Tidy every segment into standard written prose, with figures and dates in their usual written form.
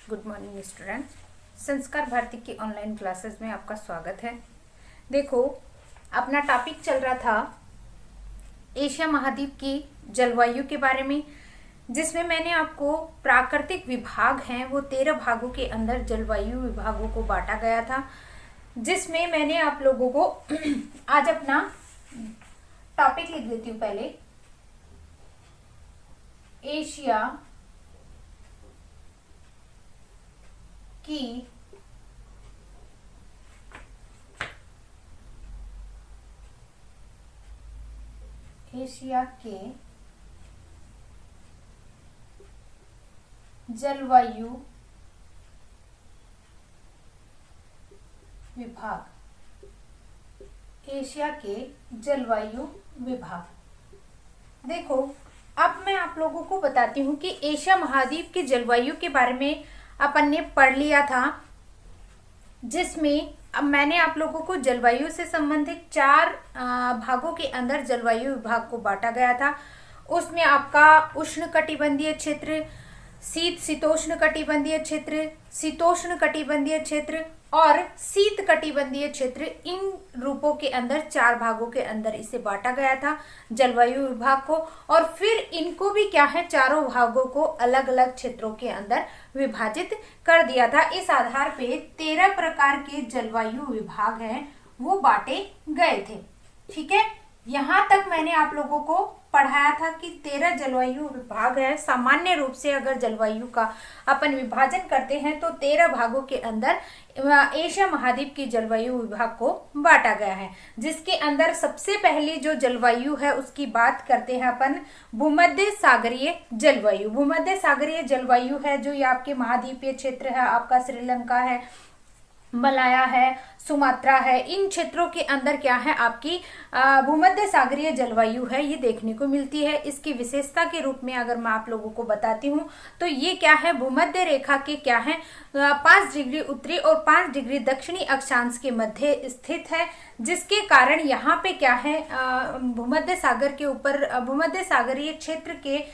Good morning students. संस्कार भारती की online classes में आपका स्वागत है। देखो, अपना टॉपिक चल रहा था एशिया महाद्वीप की जलवायु के बारे में, जिसमें मैंने आपको प्राकृतिक विभाग हैं वो 13 भागों के अंदर जलवायु विभागों को बांटा गया था, जिसमें मैंने आप लोगों को आज अपना टॉपिक लिख देती हूँ। पहले एशिया की एशिया के जलवायु विभाग, एशिया के जलवायु विभाग। देखो, अब मैं आप लोगों को बताती हूँ कि एशिया महाद्वीप के जलवायु के बारे में अपन ने पढ़ लिया था, जिसमें अब मैंने आप लोगों को जलवायु से संबंधित 4 भागों के अंदर जलवायु विभाग को बांटा गया था। उसमें आपका उष्ण कटिबंधीय क्षेत्र, शीतोष्ण कटिबंधीय क्षेत्र, शीतोष्ण कटिबंधीय क्षेत्र और शीत कटिबंधीय क्षेत्र, इन रूपों के अंदर 4 भागों के अंदर इसे बांटा गया था जलवायु विभाग को। और फिर इनको भी क्या है, चारों भागों को अलग अलग क्षेत्रों के अंदर विभाजित कर दिया था। इस आधार पे 13 प्रकार के जलवायु विभाग हैं वो बांटे गए थे। ठीक है, यहाँ तक मैंने आप लोगों को पढ़ाया था कि 13 जलवायु विभाग है। सामान्य रूप से अगर जलवायु का अपन विभाजन करते हैं तो 13 भागों के अंदर एशिया महाद्वीप की जलवायु विभाग को बांटा गया है, जिसके अंदर सबसे पहली जो जलवायु है उसकी बात करते हैं अपन भूमध्य सागरीय जलवायु। भूमध्य सागरीय जलवायु है जो ये आपके महाद्वीपीय क्षेत्र है, आपका श्रीलंका है, मलाया है, सुमात्रा है, इन क्षेत्रों के अंदर क्या है आपकी भूमध्य सागरीय जलवायु है, ये देखने को मिलती है। इसकी विशेषता के रूप में अगर मैं आप लोगों को बताती हूँ तो ये क्या है, भूमध्य रेखा के क्या है 5 डिग्री उत्तरी और 5 डिग्री दक्षिणी अक्षांश के मध्य स्थित है, जिसके कारण यहाँ पे क्या है भूमध्य सागर के ऊपर भूमध्य सागरीय क्षेत्र के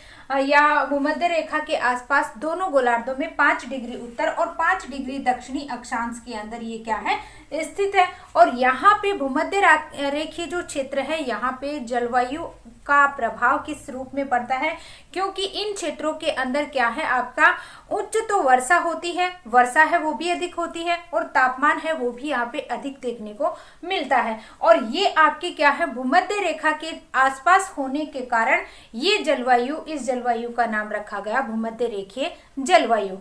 या भूमध्य रेखा के आसपास दोनों गोलार्धों में 5 डिग्री उत्तर और 5 डिग्री दक्षिणी अक्षांश के अंदर ये क्या है स्थित है। और यहाँ पे भूमध्य रेखीय जो क्षेत्र है, यहाँ पे जलवायु का प्रभाव किस रूप में पड़ता है, क्योंकि इन क्षेत्रों के अंदर क्या है आपका उच्च तो वर्षा होती है, वर्षा है वो भी अधिक होती है और तापमान है वो भी यहाँ पे अधिक देखने को मिलता है। और ये आपके क्या है भूमध्य रेखा के आसपास होने के कारण ये जलवायु, इस जलवायु का नाम रखा गया भूमध्य रेखीय जलवायु।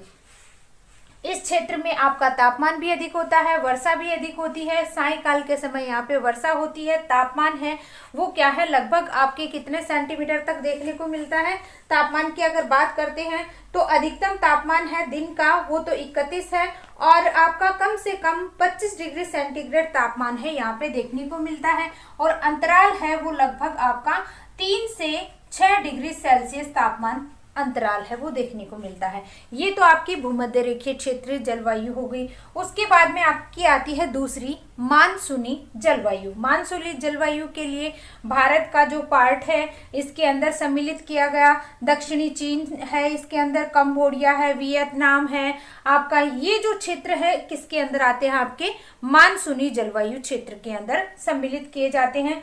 इस क्षेत्र में आपका तापमान भी अधिक होता है, वर्षा भी अधिक होती है। सायंकाल के समय यहाँ पे वर्षा होती है। तापमान है वो क्या है लगभग आपके कितने सेंटीमीटर तक देखने को मिलता है। तापमान की अगर बात करते हैं तो अधिकतम तापमान है दिन का वो तो 31 है और आपका कम से कम 25 डिग्री सेंटीग्रेड तापमान है यहाँ पे देखने को मिलता है। और अंतराल है वो लगभग आपका 3 से 6 डिग्री सेल्सियस तापमान अंतराल है वो देखने को मिलता है। ये तो आपकी भूमध्य रेखीय क्षेत्र जलवायु हो गई। उसके बाद में आपकी आती है दूसरी मानसूनी जलवायु। मानसूनी जलवायु के लिए भारत का जो पार्ट है इसके अंदर सम्मिलित किया गया दक्षिणी चीन है, इसके अंदर कंबोडिया है, वियतनाम है। आपका ये जो क्षेत्र है किसके अंदर आते हैं, आपके मानसूनी जलवायु क्षेत्र के अंदर सम्मिलित किए जाते हैं।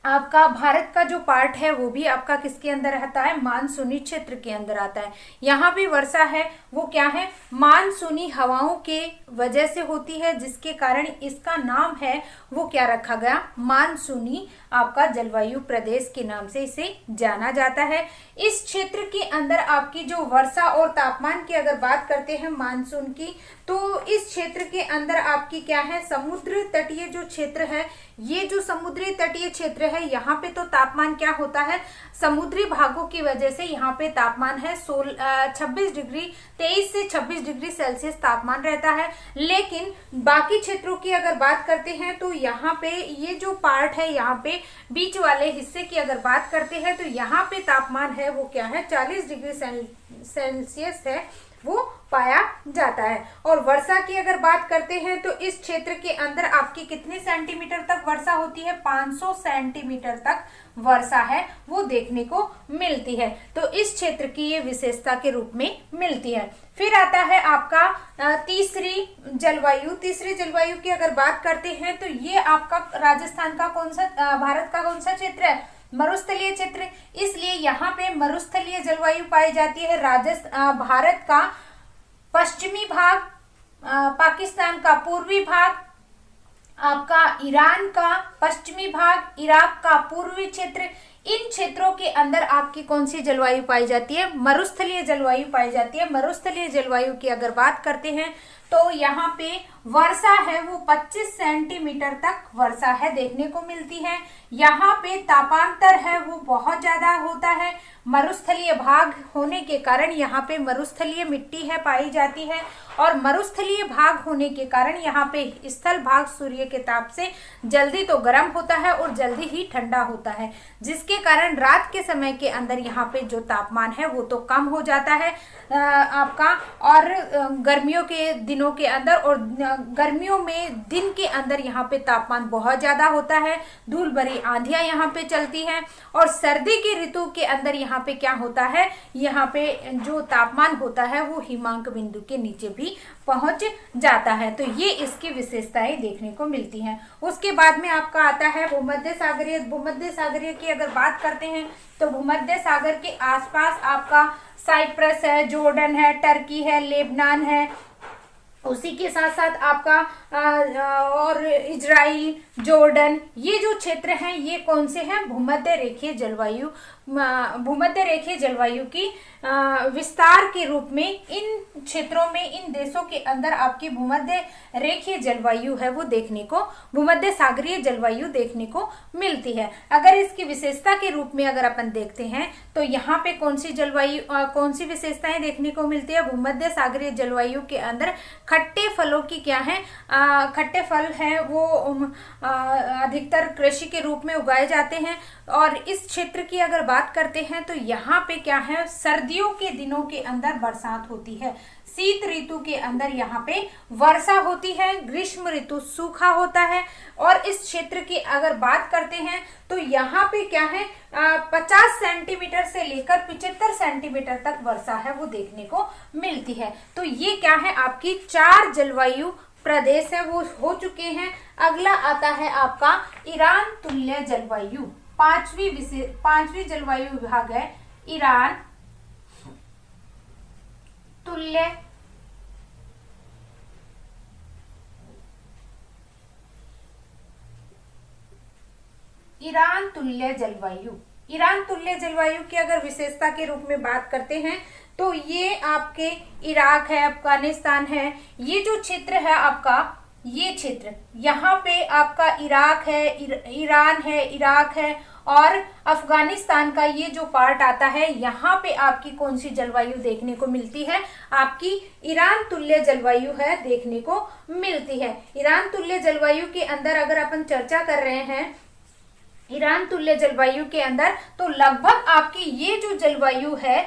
आपका भारत का जो पार्ट है वो भी आपका किसके अंदर आता है, मानसूनी क्षेत्र के अंदर आता है। यहाँ भी वर्षा है वो क्या है मानसूनी हवाओं के वजह से होती है, जिसके कारण इसका नाम है वो क्या रखा गया, मानसूनी आपका जलवायु प्रदेश के नाम से इसे जाना जाता है। इस क्षेत्र के अंदर आपकी जो वर्षा और तापमान की अगर बात करते हैं मानसून की, तो इस क्षेत्र के अंदर आपकी क्या है समुद्र तटीय जो क्षेत्र है, ये जो समुद्री तटीय क्षेत्र है यहाँ पे तो तापमान क्या होता है, समुद्री भागों की वजह से यहाँ पे तापमान है 26 डिग्री 23 से 26 डिग्री सेल्सियस तापमान रहता है। लेकिन बाकी क्षेत्रों की अगर बात करते हैं तो यहाँ पे ये जो पार्ट है यहाँ पे बीच वाले हिस्से की अगर बात करते हैं तो यहाँ पे तापमान है वो क्या है 40 डिग्री सेल्सियस है वो पाया जाता है। और वर्षा की अगर बात करते हैं तो इस क्षेत्र के अंदर आपकी कितने सेंटीमीटर तक वर्षा होती है? 500 सेंटीमीटर तक वर्षा है वो देखने को मिलती है। तो इस क्षेत्र की ये विशेषता के रूप में मिलती है। फिर आता है आपका तीसरी जलवायु। तीसरी जलवायु की अगर बात करते हैं तो ये आपका राजस्थान का कौन सा, भारत का कौन सा क्षेत्र है? मरुस्थलीय क्षेत्र। इसलिए यहाँ पे मरुस्थलीय जलवायु पाई जाती है। भारत का पश्चिमी भाग, पाकिस्तान का पूर्वी भाग, आपका ईरान का पश्चिमी भाग, इराक का पूर्वी क्षेत्र, इन क्षेत्रों के अंदर आपकी कौन सी जलवायु पाई जाती है? मरुस्थलीय जलवायु पाई जाती है। मरुस्थलीय जलवायु की अगर बात करते हैं तो यहाँ पे वर्षा है वो 25 सेंटीमीटर तक वर्षा है देखने को मिलती है। यहाँ पे तापांतर है वो बहुत ज्यादा होता है। मरुस्थलीय भाग होने के कारण यहाँ पे मरुस्थलीय मिट्टी है पाई जाती है, और मरुस्थलीय भाग होने के कारण यहाँ पे स्थल भाग सूर्य के ताप से जल्दी तो गर्म होता है और जल्दी ही ठंडा होता है, जिसके कारण रात के समय के अंदर यहाँ पे जो तापमान है वो तो कम हो जाता है आपका। और गर्मियों के दिनों के अंदर और गर्मियों में दिन के अंदर यहाँ पे तापमान बहुत ज्यादा होता है, धूल भरी आंधियां यहाँ पे चलती हैं। और सर्दी की ऋतु के अंदर यहाँ पे क्या होता है? यहाँ पे जो तापमान होता है वो हिमांक बिंदु के नीचे भी पहुंच जाता है। तो ये इसकी विशेषताएं देखने को मिलती हैं। उसके बाद में आपका आता है भूमध्य सागरीय। भूमध्य सागरीय की अगर बात करते हैं तो भूमध्य सागर के आसपास आपका साइप्रस है, जॉर्डन है, टर्की है, लेबनान है, उसी के साथ साथ आपका और इजराइल, जॉर्डन, ये जो क्षेत्र हैं ये कौन से हैं? भूमध्य रेखीय जलवायु। भूमध्य रेखीय जलवायु की विस्तार के रूप में इन क्षेत्रों में, इन देशों के अंदर आपकी भूमध्य रेखीय जलवायु है वो देखने को, भूमध्य सागरीय जलवायु देखने को मिलती है। अगर इसकी विशेषता के रूप में अगर अपन देखते हैं तो यहाँ पे कौन सी जलवायु, कौन सी विशेषताएं देखने को मिलती है? भूमध्य सागरीय जलवायु के अंदर खट्टे फलों की क्या है? खट्टे फल हैं वो अधिकतर कृषि के रूप में उगाए जाते हैं। और इस क्षेत्र की अगर बात करते हैं तो यहाँ पे क्या है? सर्दियों के दिनों के अंदर बरसात होती है, शीत ऋतु के अंदर यहाँ पे वर्षा होती है, ग्रीष्म ऋतु सूखा होता है। और इस क्षेत्र की अगर बात करते हैं तो यहाँ पे क्या है? 50 सेंटीमीटर से लेकर 75 सेंटीमीटर तक वर्षा है वो देखने को मिलती है। तो ये क्या है? आपकी 4 जलवायु प्रदेश है वो हो चुके हैं। अगला आता है आपका ईरान तुल्य जलवायु। पांचवी जलवायु विभाग है ईरान तुल्य जलवायु। ईरान तुल्य जलवायु की अगर विशेषता के रूप में बात करते हैं तो ये आपके इराक है, अफगानिस्तान है, ये जो क्षेत्र है आपका, ये क्षेत्र यहाँ पे आपका इराक है, ईरान है, इराक है और अफगानिस्तान का ये जो पार्ट आता है, यहाँ पे आपकी कौन सी जलवायु देखने को मिलती है? आपकी ईरान तुल्य जलवायु है देखने को मिलती है। ईरान तुल्य जलवायु के अंदर अगर अपन चर्चा कर रहे हैं ईरान तुल्य जलवायु के अंदर, तो लगभग आपकी ये जो जलवायु है,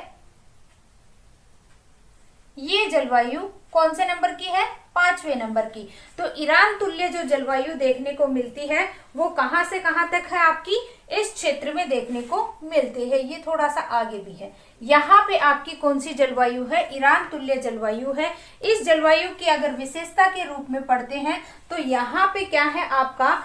ये जलवायु कौन से नंबर की है? 5वें नंबर की। तो ईरान तुल्य जो जलवायु देखने को मिलती है वो कहां से कहां तक है? आपकी इस क्षेत्र में देखने को मिलती है। ये थोड़ा सा आगे भी है। यहाँ पे आपकी कौन सी जलवायु है? ईरान तुल्य जलवायु है। इस जलवायु की अगर विशेषता के रूप में पढ़ते हैं तो यहाँ पे क्या है आपका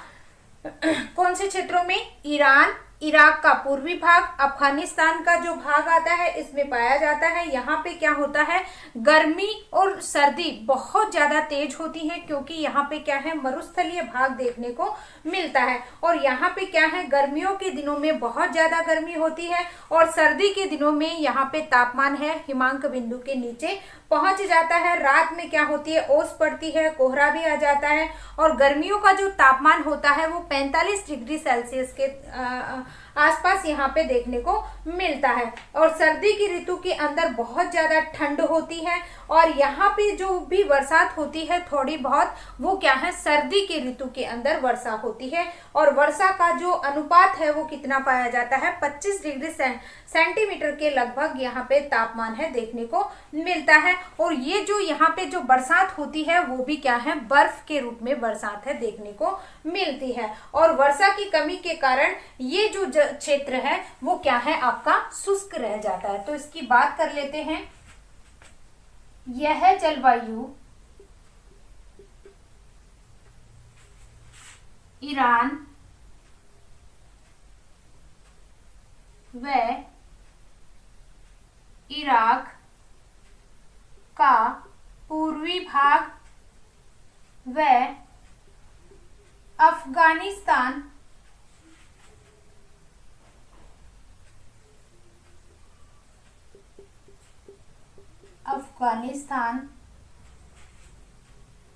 कौन से क्षेत्रों में? ईरान, इराक का पूर्वी भाग, अफगानिस्तान का जो भाग आता है इसमें पाया जाता है। यहाँ पे क्या होता है? गर्मी और सर्दी बहुत ज्यादा तेज होती है, क्योंकि यहाँ पे क्या है? मरुस्थलीय भाग देखने को मिलता है। और यहाँ पे क्या है? गर्मियों के दिनों में बहुत ज्यादा गर्मी होती है और सर्दी के दिनों में यहाँ पे तापमान है हिमांक बिंदु के नीचे पहुंच जाता है। रात में क्या होती है? ओस पड़ती है, कोहरा भी आ जाता है। और गर्मियों का जो तापमान होता है वो 45 डिग्री सेल्सियस के आसपास यहाँ पे देखने को मिलता है। और सर्दी की ऋतु के अंदर बहुत ज्यादा ठंड होती है और यहाँ पे जो भी बरसात होती है थोड़ी बहुत, वो क्या है, सर्दी की ऋतु के अंदर वर्षा होती है। और वर्षा का जो अनुपात है वो कितना पाया जाता है, 25 डिग्री सेंटीमीटर के लगभग यहाँ पे तापमान है देखने को मिलता है। और ये जो यहाँ पे जो बरसात होती है वो भी क्या है, बर्फ के रूप में बरसात है देखने को मिलती है। और वर्षा की कमी के कारण ये जो क्षेत्र है वो क्या है, आपका शुष्क रह जाता है। तो इसकी बात कर लेते हैं। यह जलवायु ईरान व इराक का पूर्वी भाग व अफगानिस्तान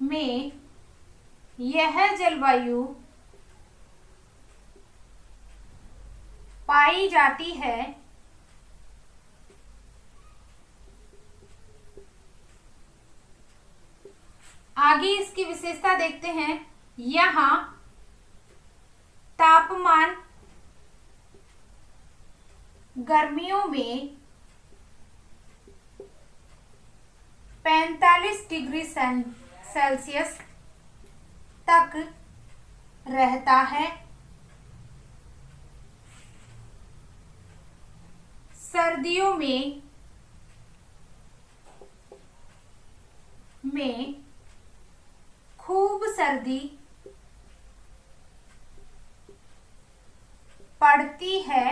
में यह जलवायु पाई जाती है। आगे इसकी विशेषता देखते हैं। यहाँ तापमान गर्मियों में 45 डिग्री सेल्सियस तक रहता है। सर्दियों में खूब सर्दी पड़ती है।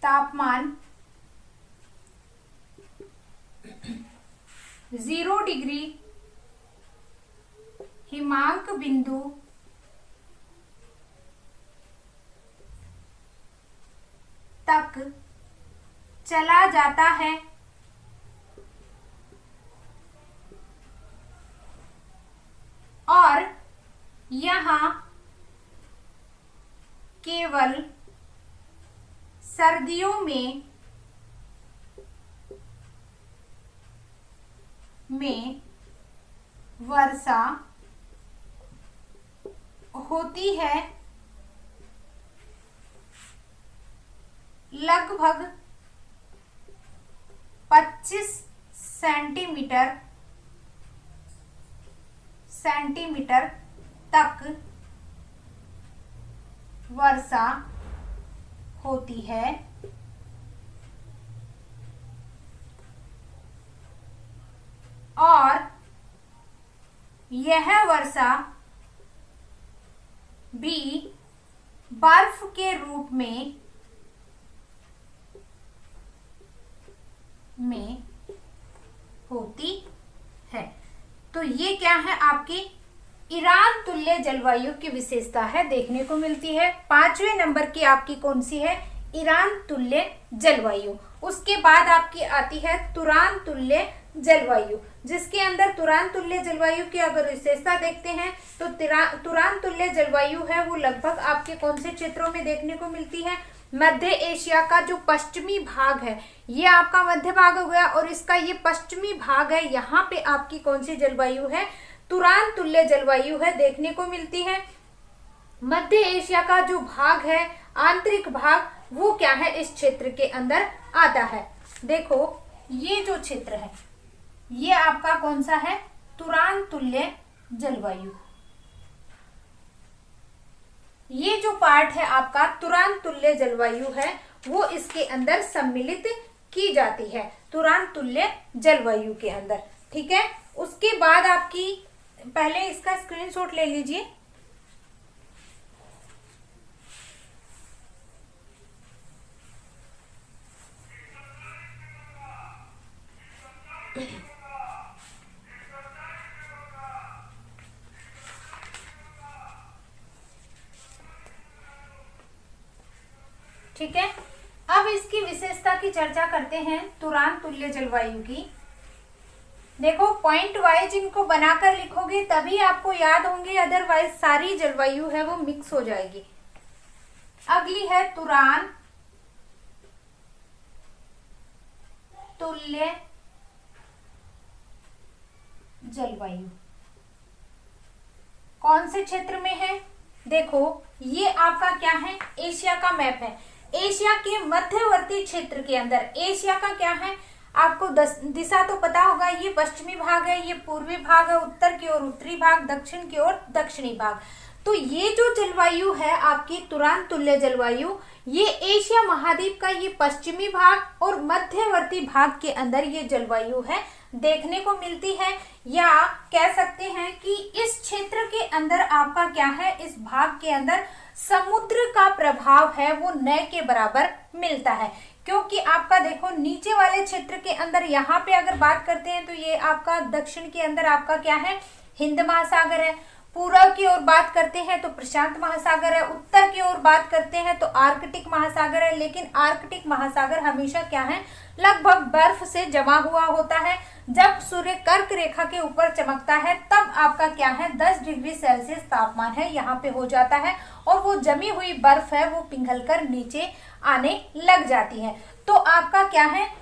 तापमान 0 डिग्री हिमांक बिंदु तक चला जाता है। और यहाँ केवल सर्दियों में वर्षा होती है। लगभग 25 सेंटीमीटर तक वर्षा होती है। और यह वर्षा भी बर्फ के रूप में होती है। तो ये क्या है, आपकी ईरान तुल्य जलवायु की विशेषता है देखने को मिलती है। 5वें नंबर की आपकी कौन सी है, ईरान तुल्य जलवायु। उसके बाद आपकी आती है तुरान तुल्य जलवायु, जिसके अंदर तुरान तुल्य जलवायु की अगर विशेषता देखते हैं तो तुरान तुल्य जलवायु है वो लगभग आपके कौन से क्षेत्रों में देखने को मिलती है, मध्य एशिया का जो पश्चिमी भाग है, ये आपका मध्य भाग हो गया और इसका ये पश्चिमी भाग है, यहाँ पे आपकी कौन सी जलवायु है, तुरान तुल्य जलवायु है देखने को मिलती है। मध्य एशिया का जो भाग है, आंतरिक भाग, वो क्या है, इस क्षेत्र के अंदर आता है। देखो ये जो क्षेत्र है ये आपका कौन सा है, तुरान तुल्य जलवायु। ये जो पार्ट है आपका तुरान तुल्य जलवायु है वो इसके अंदर सम्मिलित की जाती है, तुरान तुल्य जलवायु के अंदर। ठीक है, उसके बाद आपकी, पहले इसका स्क्रीनशॉट ले लीजिए। ठीक है, अब इसकी विशेषता की चर्चा करते हैं तुरान तुल्य जलवायु की। देखो पॉइंट वाइज इनको बनाकर लिखोगे तभी आपको याद होंगे, अदरवाइज सारी जलवायु है वो मिक्स हो जाएगी। अगली है तुरान तुल्य जलवायु। कौन से क्षेत्र में है? देखो ये आपका क्या है, एशिया का मैप है। एशिया के मध्यवर्ती क्षेत्र के अंदर, एशिया का क्या है आपको दिशा तो पता होगा, ये पश्चिमी भाग है, ये पूर्वी भाग है, उत्तर की ओर उत्तरी भाग, दक्षिण की ओर दक्षिणी भाग। तो ये जो जलवायु है आपकी तुरान तुल्य जलवायु, ये एशिया महाद्वीप का ये पश्चिमी भाग और मध्यवर्ती भाग के अंदर ये जलवायु है देखने को मिलती है। या कह सकते हैं कि इस क्षेत्र के अंदर आपका क्या है, इस भाग के अंदर समुद्र का प्रभाव है वो न के बराबर मिलता है। क्योंकि आपका देखो नीचे वाले क्षेत्र के अंदर यहाँ पे अगर बात करते हैं तो ये आपका दक्षिण के अंदर आपका क्या है, हिंद महासागर है। पूर्व की ओर बात करते हैं तो प्रशांत महासागर है। उत्तर की ओर बात करते हैं तो आर्कटिक महासागर है। लेकिन आर्कटिक महासागर हमेशा क्या है, लगभग बर्फ से जमा हुआ होता है। जब सूर्य कर्क रेखा के ऊपर चमकता है तब आपका क्या है 10 डिग्री सेल्सियस तापमान है यहाँ पे हो जाता है और वो जमी हुई बर्फ है वो पिघलकर नीचे आने लग जाती है। तो आपका क्या है,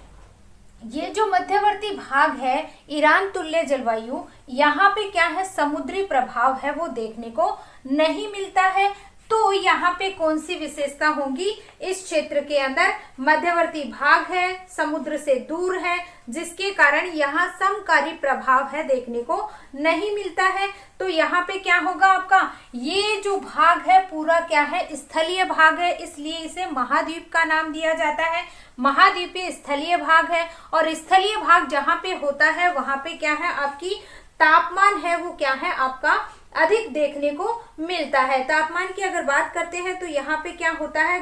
ये जो मध्यवर्ती भाग है ईरान तुल्य जलवायु, यहाँ पे क्या है समुद्री प्रभाव है वो देखने को नहीं मिलता है। तो यहाँ पे कौन सी विशेषता होगी, इस क्षेत्र के अंदर मध्यवर्ती भाग है, समुद्र से दूर है, जिसके कारण यहाँ समकारी प्रभाव है देखने को नहीं मिलता है। तो यहाँ पे क्या होगा आपका, ये जो भाग है पूरा क्या है स्थलीय भाग है, इसलिए इसे महाद्वीप का नाम दिया जाता है। महाद्वीपीय स्थलीय भाग है और स्थलीय भाग जहाँ पे होता है वहां पे क्या है आपकी तापमान है वो क्या है आपका अधिक देखने को मिलता है। तापमान की अगर बात करते हैं तो यहाँ पे क्या होता है,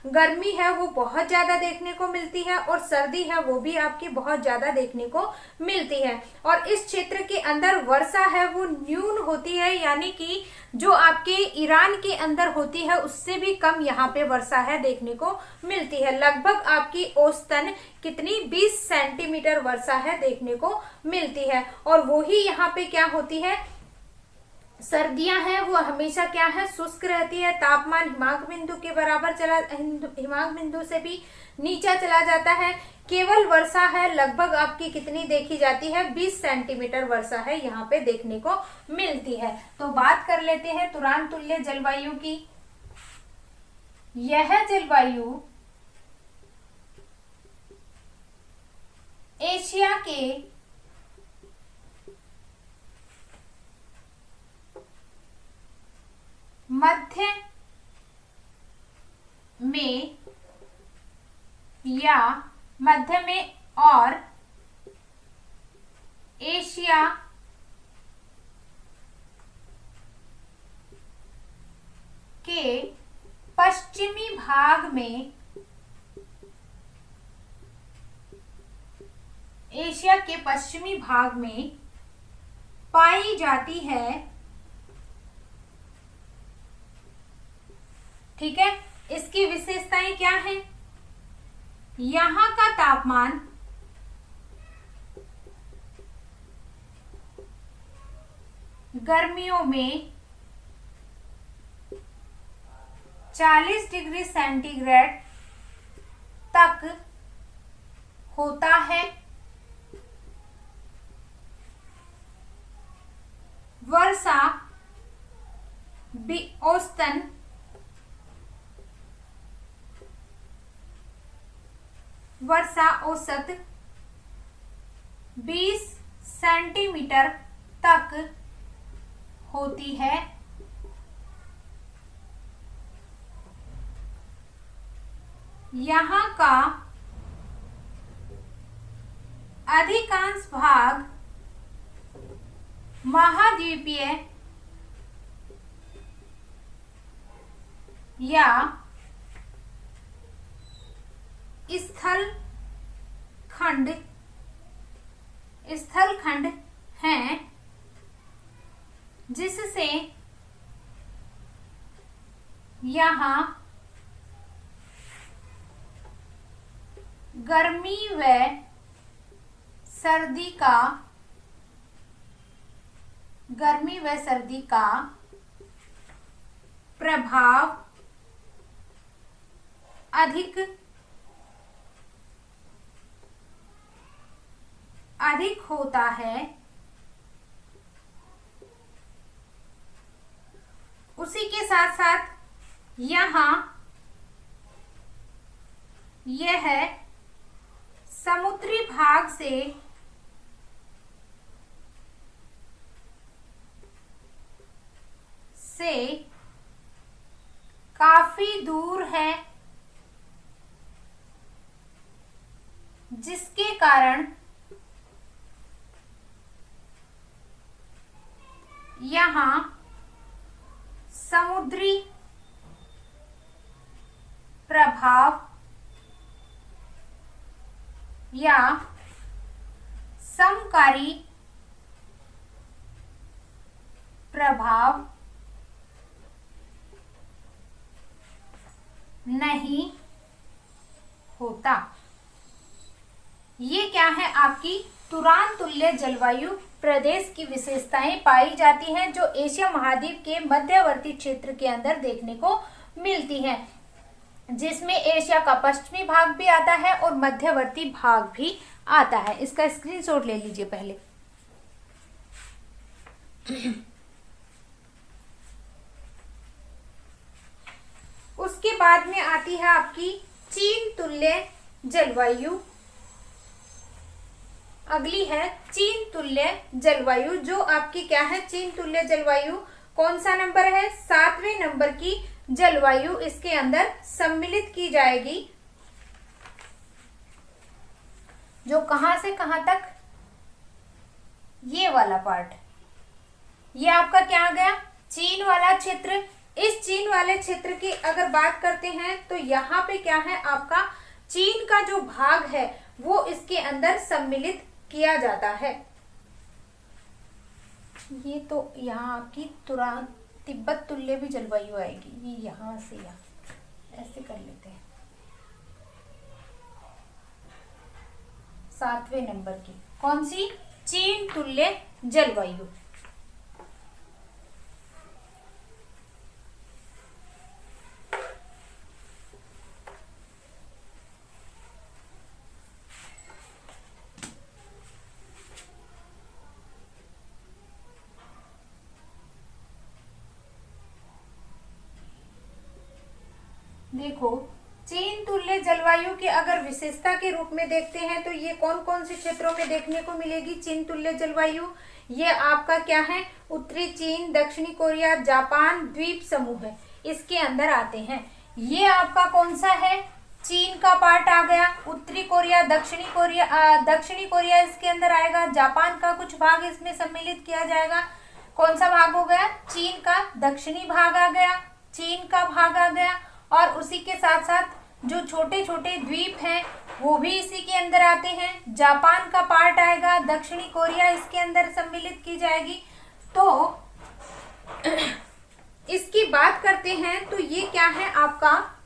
गर्मी है वो बहुत ज्यादा देखने को मिलती है और सर्दी है वो भी आपकी बहुत ज्यादा देखने को मिलती है। और इस क्षेत्र के अंदर वर्षा है वो न्यून होती है, यानी कि जो आपके ईरान के अंदर होती है उससे भी कम यहाँ पे वर्षा है देखने को मिलती है। लगभग आपकी औसतन कितनी 20 सेंटीमीटर वर्षा है देखने को मिलती है। और वो ही यहाँ पे क्या होती है, सर्दियां हैं वो हमेशा क्या है शुष्क रहती है। तापमान हिमांक बिंदु के बराबर हिमांक बिंदु से भी नीचा चला जाता है। केवल वर्षा है लगभग आपकी कितनी देखी जाती है, 20 सेंटीमीटर वर्षा है यहाँ पे देखने को मिलती है। तो बात कर लेते हैं तुरान तुल्य जलवायु की। यह जलवायु एशिया के मध्य में या मध्य में और एशिया के पश्चिमी भाग में, एशिया के पश्चिमी भाग में पाई जाती है। ठीक है, इसकी विशेषताएं क्या है, यहां का तापमान गर्मियों में 40 डिग्री सेंटीग्रेड तक होता है। वर्षा औसतन वर्षा औसत 20 सेंटीमीटर तक होती है। यहाँ का अधिकांश भाग महाद्वीपीय या स्थल खंड हैं, जिससे यहाँ गर्मी व सर्दी का, गर्मी व सर्दी का प्रभाव अधिक होता है। उसी के साथ साथ यहाँ यह समुद्री भाग से काफी दूर है, जिसके कारण यहाँ समुद्री प्रभाव या समकारी प्रभाव नहीं होता। ये क्या है, आपकी तुरान तुल्य जलवायु प्रदेश की विशेषताएं पाई जाती हैं जो एशिया महाद्वीप के मध्यवर्ती क्षेत्र के अंदर देखने को मिलती हैं, जिसमें एशिया का पश्चिमी भाग भी आता है और मध्यवर्ती भाग भी आता है। इसका स्क्रीनशॉट ले लीजिए पहले। उसके बाद में आती है आपकी चीन तुल्य जलवायु। अगली है चीन तुल्य जलवायु, जो आपकी क्या है, चीन तुल्य जलवायु कौन सा नंबर है, 7वें नंबर की जलवायु इसके अंदर सम्मिलित की जाएगी। जो कहां से कहां तक, ये वाला पार्ट, ये आपका क्या आ गया, चीन वाला क्षेत्र। इस चीन वाले क्षेत्र की अगर बात करते हैं तो यहाँ पे क्या है, आपका चीन का जो भाग है वो इसके अंदर सम्मिलित किया जाता है। ये तो यहाँ आपकी तुरंत तिब्बत तुल्य भी जलवायु आएगी। ये यहाँ से यहाँ ऐसे कर लेते हैं, 7वें नंबर की कौन सी, चीन तुल्य जलवायु। देखो, चीन तुल्य जलवायु की अगर विशेषता के रूप में देखते हैं तो ये कौन कौन से क्षेत्रों में देखने को मिलेगी चीन तुल्य जलवायु। ये आपका क्या है, उत्तरी चीन, दक्षिणी कोरिया, जापान द्वीप समूह है, इसके अंदर आते हैं। ये आपका कौन सा है, चीन का पार्ट आ गया। उत्तरी कोरिया, दक्षिणी कोरिया इसके अंदर आएगा। जापान का कुछ भाग इसमें सम्मिलित किया जाएगा। कौन सा भाग हो गया, चीन का दक्षिणी भाग आ गया, चीन का भाग आ गया। और उसी के साथ साथ जो छोटे छोटे द्वीप हैं वो भी इसी के अंदर आते हैं। जापान का पार्ट आएगा, दक्षिणी कोरिया इसके अंदर सम्मिलित की जाएगी। तो इसकी बात करते हैं तो ये क्या है, आपका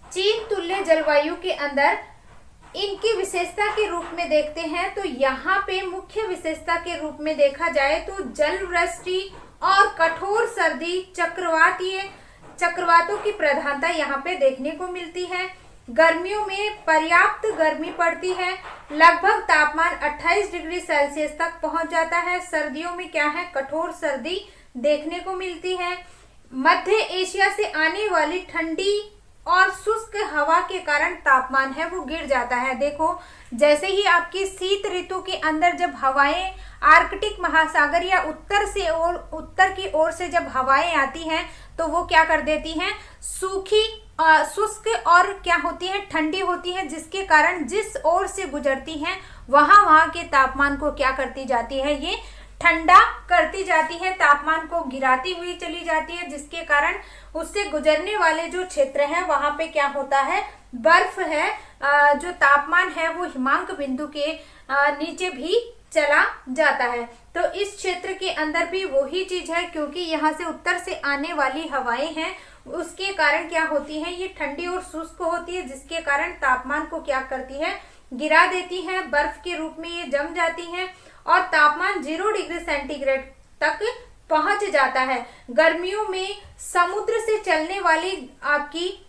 चीन तुल्य जलवायु के अंदर इनकी विशेषता के रूप में देखते हैं तो यहाँ पे मुख्य विशेषता के रूप में देखा जाए तो जल वृष्टि और कठोर सर्दी, चक्रवातों की प्रधानता यहाँ पे देखने को मिलती है। गर्मियों में पर्याप्त गर्मी पड़ती है, लगभग तापमान 28 डिग्री सेल्सियस तक पहुंच जाता है। सर्दियों में क्या है, कठोर सर्दी देखने को मिलती है। मध्य एशिया से आने वाली ठंडी और शुष्क हवा के कारण तापमान है वो गिर जाता है। देखो, जैसे ही आपकी शीत ऋतु के अंदर जब हवाएं आर्कटिक महासागर या उत्तर की ओर से जब हवाएं आती हैं तो वो क्या कर देती हैं, शुष्क और क्या होती है, ठंडी होती है, जिसके कारण जिस ओर से गुजरती हैं वहां के तापमान को क्या करती जाती है, ये ठंडा करती जाती है, तापमान को गिराती हुई चली जाती है, जिसके कारण उससे गुजरने वाले जो क्षेत्र है वहां पे क्या होता है, बर्फ है, जो तापमान है वो हिमांक बिंदु के नीचे भी चला जाता है। तो इस क्षेत्र के अंदर भी वही चीज है, क्योंकि यहाँ से उत्तर से आने वाली हवाएं हैं उसके कारण क्या होती है, ये ठंडी और शुष्क होती है, जिसके कारण तापमान को क्या करती है, गिरा देती हैं, बर्फ के रूप में ये जम जाती हैं और तापमान 0 डिग्री सेंटीग्रेड तक पहुंच जाता है। गर्मियों में समुद्र से चलने वाली आपकी,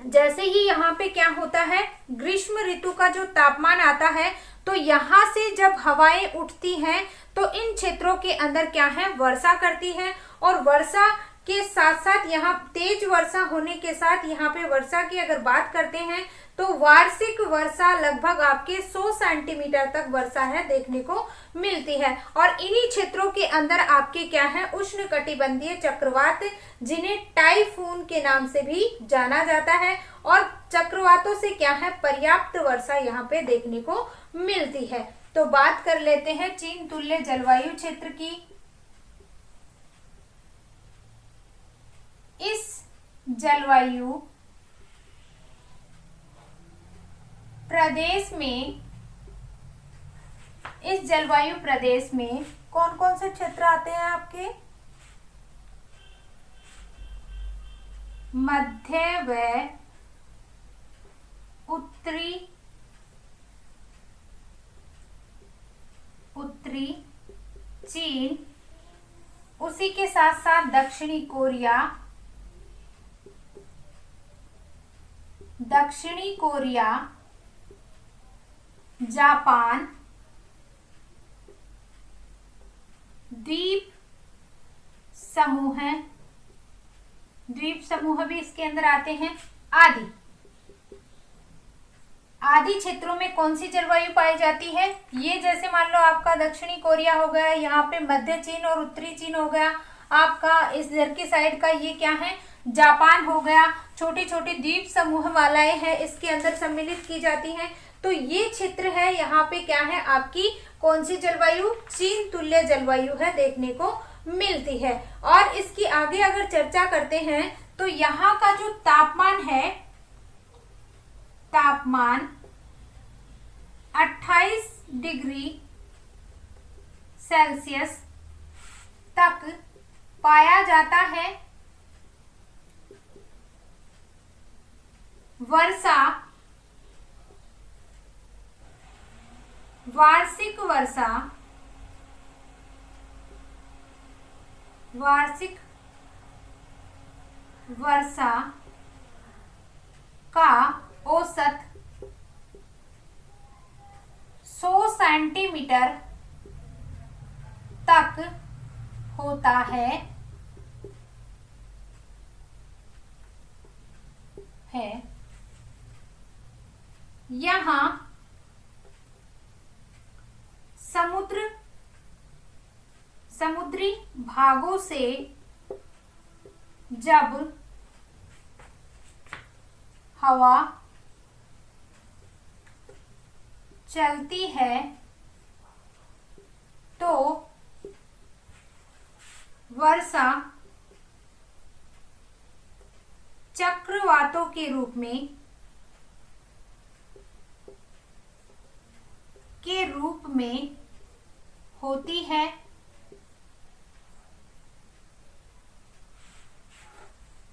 जैसे ही यहाँ पे क्या होता है, ग्रीष्म ऋतु का जो तापमान आता है, तो यहाँ से जब हवाएं उठती हैं तो इन क्षेत्रों के अंदर क्या है, वर्षा करती है। और वर्षा के साथ साथ यहाँ तेज वर्षा होने के साथ यहाँ पे वर्षा की अगर बात करते हैं तो वार्षिक वर्षा लगभग आपके 100 सेंटीमीटर तक वर्षा है देखने को मिलती है। और इन्हीं क्षेत्रों के अंदर आपके क्या है, उष्णकटिबंधीय चक्रवात, जिन्हें टाइफून के नाम से भी जाना जाता है। और चक्रवातों से क्या है, पर्याप्त वर्षा यहाँ पे देखने को मिलती है। तो बात कर लेते हैं चीन तुल्य जलवायु क्षेत्र की। इस जलवायु प्रदेश में, इस जलवायु प्रदेश में कौन कौन से क्षेत्र आते हैं आपके, मध्य व उत्तरी चीन, उसी के साथ साथ दक्षिणी कोरिया, जापान, द्वीप समूह भी इसके अंदर आते हैं, आदि क्षेत्रों में कौन सी जलवायु पाई जाती है। ये जैसे मान लो आपका दक्षिणी कोरिया हो गया, यहाँ पे मध्य चीन और उत्तरी चीन हो गया, आपका इस इधर की साइड का ये क्या है, जापान हो गया, छोटे छोटे द्वीप समूह वालाएं हैं इसके अंदर सम्मिलित की जाती हैं। तो ये क्षेत्र है, यहाँ पे क्या है आपकी कौन सी जलवायु, चीन तुल्य जलवायु है देखने को मिलती है। और इसकी आगे अगर चर्चा करते हैं तो यहाँ का जो तापमान है, तापमान 28 डिग्री सेल्सियस तक पाया जाता है। वार्षिक वर्षा का औसत 100 सेंटीमीटर तक होता है। यहाँ समुद्री भागों से जब हवा चलती है तो वर्षा चक्रवातों के रूप में होती है।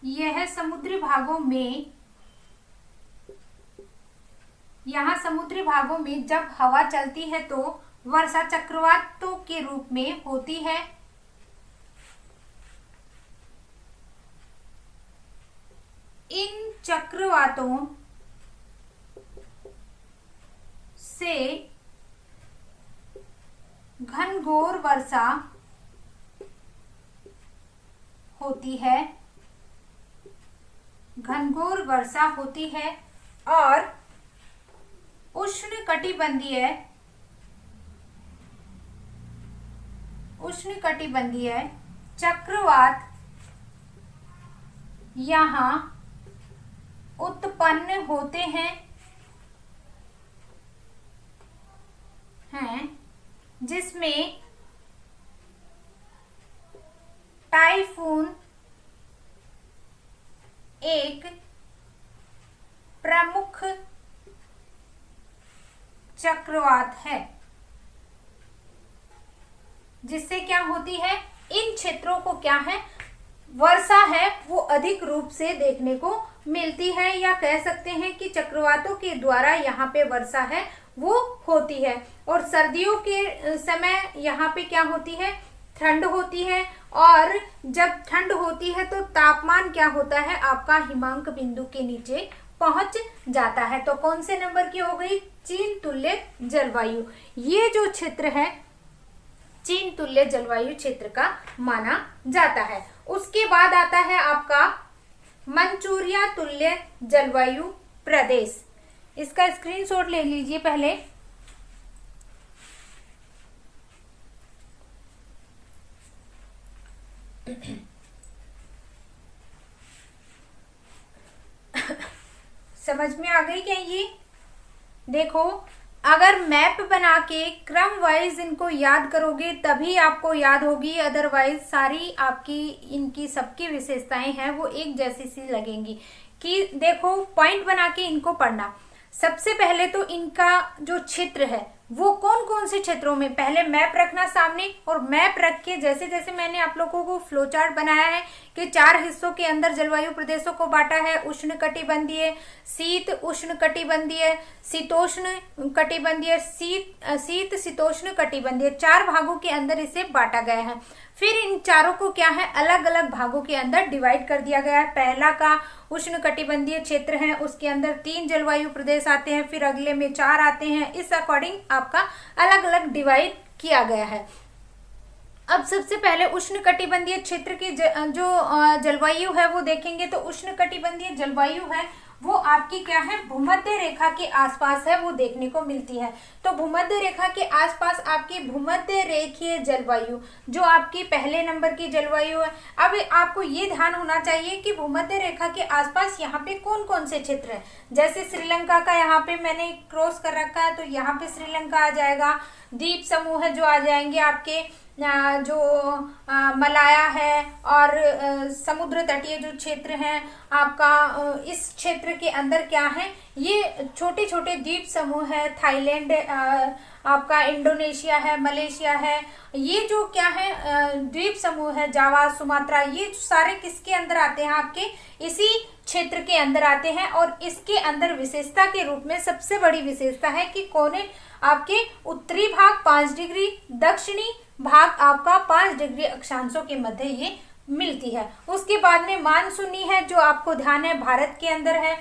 यह समुद्री भागों में, यहाँ समुद्री भागों में जब हवा चलती है तो वर्षा चक्रवातों के रूप में होती है। इन चक्रवातों से घनघोर वर्षा होती है और उष्णकटिबंधीय चक्रवात यहाँ उत्पन्न होते हैं जिसमें टाइफून एक प्रमुख चक्रवात है। जिससे क्या होती है, इन क्षेत्रों को क्या है, वर्षा है वो अधिक रूप से देखने को मिलती है, या कह सकते हैं कि चक्रवातों के द्वारा यहाँ पे वर्षा है वो होती है। और सर्दियों के समय यहाँ पे क्या होती है, ठंड होती है। और जब ठंड होती है तो तापमान क्या होता है आपका हिमांक बिंदु के नीचे पहुंच जाता है। तो कौन से नंबर की हो गई, चीन तुल्य जलवायु। ये जो क्षेत्र है चीन तुल्य जलवायु क्षेत्र का माना जाता है। उसके बाद आता है आपका मंचूरिया तुल्य जलवायु प्रदेश। इसका स्क्रीनशॉट ले लीजिए पहले। समझ में आ गई क्या ये? देखो, अगर मैप बना के क्रम वाइज इनको याद करोगे तभी आपको याद होगी, अदरवाइज सारी आपकी इनकी सबकी विशेषताएं हैं वो एक जैसी सी लगेंगी। कि देखो, पॉइंट बना के इनको पढ़ना। सबसे पहले तो इनका जो क्षेत्र है वो कौन कौन से क्षेत्रों में, पहले मैप रखना सामने, और मैप रख के जैसे जैसे मैंने आप लोगों को फ्लो चार्ट बनाया है कि 4 हिस्सों के अंदर जलवायु प्रदेशों को बांटा है, उष्ण कटिबंधीय, शीत उष्ण कटिबंधीय, शीतोष्ण कटिबंधीय, शीत शीतोष्ण कटिबंधीय, 4 भागों के अंदर इसे बांटा गया है। फिर इन चारों को क्या है, अलग अलग भागों के अंदर डिवाइड कर दिया गया है। पहला का उष्ण कटिबंधीय क्षेत्र है, उसके अंदर 3 जलवायु प्रदेश आते हैं, फिर अगले में 4 आते हैं। इस अकॉर्डिंग आपका अलग अलग डिवाइड किया गया है। अब सबसे पहले उष्ण कटिबंधीय क्षेत्र की जो जलवायु है वो देखेंगे तो उष्ण कटिबंधीय जलवायु है वो आपकी क्या है, भूमध्य रेखा के आसपास है वो देखने को मिलती है। तो भूमध्य रेखा के आसपास आपकी भूमध्य रेखीय जलवायु जो आपकी पहले नंबर की जलवायु है। अब आपको ये ध्यान होना चाहिए कि भूमध्य रेखा के आसपास यहाँ पे कौन कौन से क्षेत्र है। जैसे श्रीलंका का यहाँ पे मैंने क्रॉस कर रखा है, तो यहाँ पे श्रीलंका आ जाएगा। द्वीप समूह जो आ जाएंगे आपके, जो मलाया है और समुद्र तटीय जो क्षेत्र हैं आपका, इस क्षेत्र के अंदर क्या है, ये छोटे छोटे द्वीप समूह है। थाईलैंड, आपका इंडोनेशिया है, मलेशिया है। ये जो क्या है द्वीप समूह है, जावा, सुमात्रा, ये सारे किसके अंदर आते हैं, आपके इसी क्षेत्र के अंदर आते हैं। और इसके अंदर विशेषता के रूप में सबसे बड़ी विशेषता है कि कोने आपके उत्तरी भाग 5 डिग्री, दक्षिणी भाग आपका 5 डिग्री अक्षांशों के मध्य ये मिलती है। उसके बाद में मानसूनी है जो आपको ध्यान है भारत के अंदर है।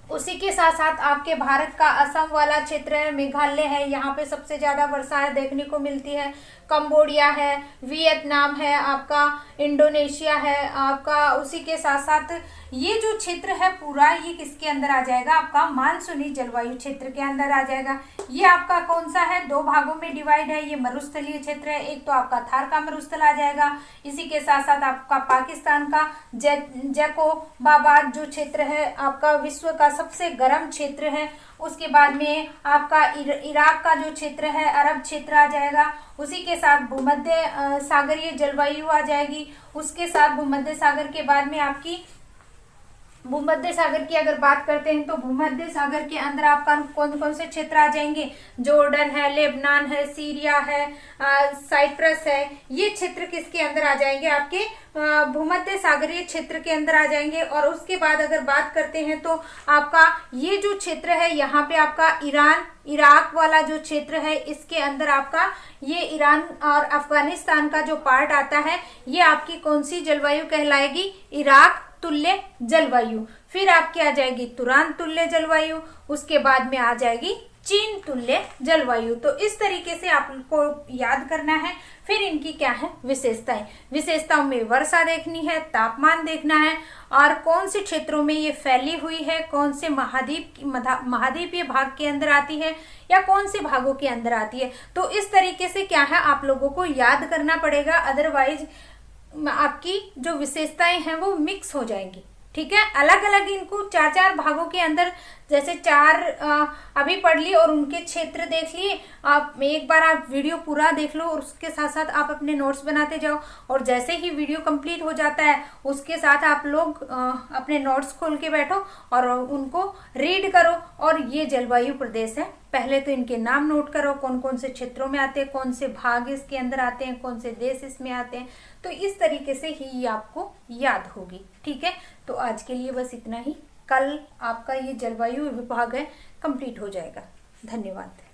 उसी के साथ साथ आपके भारत का असम वाला क्षेत्र है, मेघालय है, यहाँ पे सबसे ज्यादा वर्षा देखने को मिलती है। कंबोडिया है, वियतनाम है, आपका इंडोनेशिया है आपका। उसी के साथ साथ ये जो क्षेत्र है पूरा ये किसके अंदर आ जाएगा, आपका मानसूनी जलवायु क्षेत्र के अंदर आ जाएगा। ये आपका कौन सा है, 2 भागों में डिवाइड है। ये मरुस्थलीय क्षेत्र है, एक तो आपका थार का मरुस्थल आ जाएगा। इसी के साथ साथ आपका पाकिस्तान का जैकोबाबाद जो क्षेत्र है आपका विश्व का सबसे गर्म क्षेत्र है। उसके बाद में आपका इराक का जो क्षेत्र है अरब क्षेत्र आ जाएगा। उसी के साथ भूमध्य सागरीय जलवायु आ जाएगी। उसके साथ भूमध्य सागर के बाद में आपकी भूमध्य सागर की अगर बात करते हैं तो भूमध्य सागर के अंदर आपका कौन कौन से क्षेत्र आ जाएंगे, जॉर्डन है, लेबनान है, सीरिया है, साइप्रस है। ये क्षेत्र किसके अंदर आ जाएंगे, आपके भूमध्य सागरीय क्षेत्र के अंदर आ जाएंगे। और उसके बाद अगर बात करते हैं तो आपका ये जो क्षेत्र है यहाँ पे आपका ईरान, इराक वाला जो क्षेत्र है इसके अंदर आपका ये ईरान और अफगानिस्तान का जो पार्ट आता है ये आपकी कौन सी जलवायु कहलाएगी, इराक तुल्य जलवायु। फिर आपकी आ जाएगी तुरान तुल्य जलवायु। उसके बाद में आ जाएगी चीन तुल्य जलवायु। तो इस तरीके से आपको याद करना है। फिर इनकी क्या है विशेषताएं, विशेषताओं में वर्षा देखनी है, तापमान देखना है और कौन से क्षेत्रों में ये फैली हुई है, कौन से महाद्वीपीय भाग के अंदर आती है या कौन से भागों के अंदर आती है। तो इस तरीके से क्या है आप लोगों को याद करना पड़ेगा, अदरवाइज आपकी जो विशेषताएं हैं वो मिक्स हो जाएंगी। ठीक है, अलग अलग इनको 4-4 भागों के अंदर जैसे चार अभी पढ़ लिए और उनके क्षेत्र देख लिए। आप एक बार आप वीडियो पूरा देख लो और उसके साथ साथ आप अपने नोट्स बनाते जाओ, और जैसे ही वीडियो कंप्लीट हो जाता है उसके साथ आप लोग अपने नोट्स खोल के बैठो और उनको रीड करो। और ये जलवायु प्रदेश है, पहले तो इनके नाम नोट करो, कौन कौन से क्षेत्रों में आते हैं, कौन से भाग इसके अंदर आते हैं, कौन से देश इसमें आते हैं। तो इस तरीके से ही ये आपको याद होगी। ठीक है, तो आज के लिए बस इतना ही। कल आपका ये जलवायु विभाग है कंप्लीट हो जाएगा। धन्यवाद।